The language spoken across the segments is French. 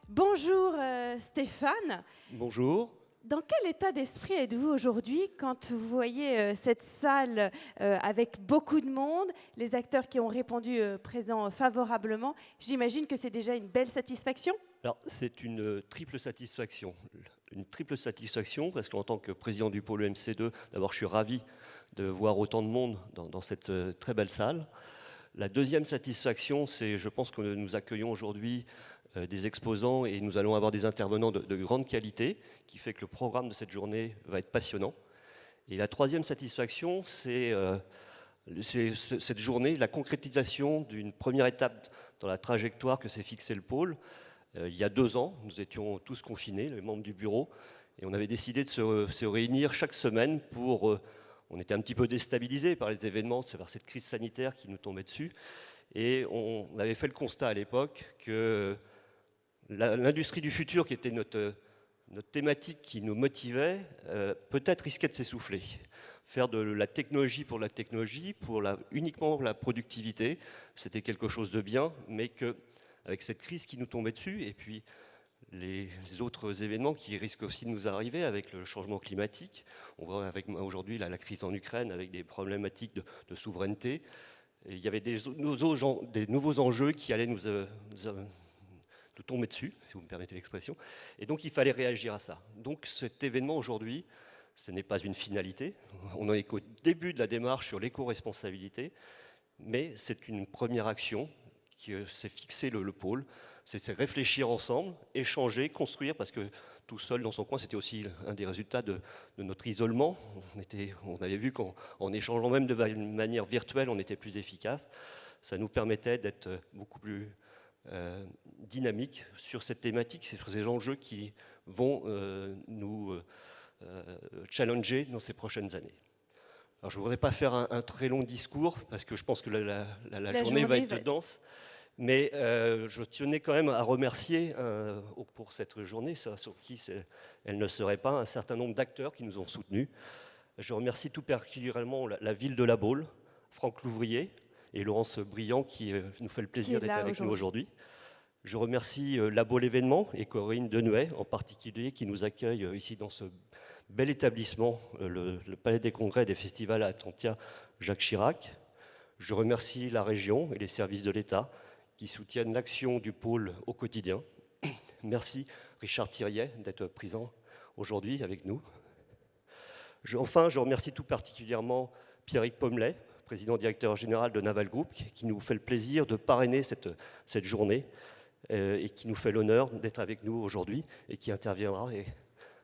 Bonjour Stéphane. Bonjour. Dans quel état d'esprit êtes-vous aujourd'hui quand vous voyez cette salle avec beaucoup de monde, les acteurs qui ont répondu présents favorablement? J'imagine que c'est déjà une belle satisfaction. Alors, c'est une triple satisfaction. Une triple satisfaction parce qu'en tant que président du pôle EMC2, d'abord, je suis ravi de voir autant de monde dans cette très belle salle. La deuxième satisfaction, c'est, je pense que nous accueillons aujourd'hui des exposants et nous allons avoir des intervenants de grande qualité, qui fait que le programme de cette journée va être passionnant. Et la troisième satisfaction, c'est cette journée, la concrétisation d'une première étape dans la trajectoire que s'est fixé le pôle. Il y a 2 ans, nous étions tous confinés, les membres du bureau, et on avait décidé de se réunir chaque semaine pour... on était un petit peu déstabilisés par les événements, par cette crise sanitaire qui nous tombait dessus, et on avait fait le constat à l'époque que l'industrie du futur, qui était notre thématique qui nous motivait, peut-être risquait de s'essouffler. Faire de la technologie pour la technologie, uniquement la productivité, c'était quelque chose de bien, mais qu'avec cette crise qui nous tombait dessus, et puis les autres événements qui risquent aussi de nous arriver avec le changement climatique, on voit avec aujourd'hui la crise en Ukraine, avec des problématiques de souveraineté, et il y avait des nouveaux enjeux qui allaient nous tomber dessus, si vous me permettez l'expression. Et donc, il fallait réagir à ça. Donc, cet événement aujourd'hui, ce n'est pas une finalité. On n'en est qu'au début de la démarche sur l'éco-responsabilité, mais c'est une première action qui s'est fixé le pôle. C'est réfléchir ensemble, échanger, construire, parce que tout seul dans son coin, c'était aussi un des résultats de notre isolement. On avait vu qu'en échangeant même de manière virtuelle, on était plus efficace. Ça nous permettait d'être beaucoup plus dynamique sur cette thématique, sur ces enjeux qui vont nous challenger dans ces prochaines années. Alors, je ne voudrais pas faire un très long discours, parce que je pense que la journée va être dense, mais je tenais quand même à remercier pour cette journée, sur qui elle ne serait pas, un certain nombre d'acteurs qui nous ont soutenus. Je remercie tout particulièrement la ville de La Baule, Franck Louvrier, et Laurence Briand qui nous fait le plaisir d'être avec nous aujourd'hui. Je remercie La Baule Événement et Corinne Denouet en particulier qui nous accueille ici dans ce bel établissement, le Palais des Congrès et des Festivals à Attentia Jacques Chirac. Je remercie la région et les services de l'État qui soutiennent l'action du pôle au quotidien. Merci Richard Thiriet d'être présent aujourd'hui avec nous. Enfin, je remercie tout particulièrement Pierrick Pommelet, président directeur général de Naval Group, qui nous fait le plaisir de parrainer cette journée et qui nous fait l'honneur d'être avec nous aujourd'hui et qui interviendra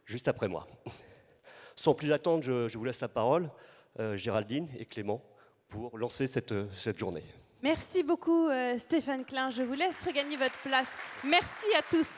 juste après moi. Sans plus attendre, je vous laisse la parole, Géraldine et Clément, pour lancer cette journée. Merci beaucoup Stéphane Klein, je vous laisse regagner votre place. Merci à tous.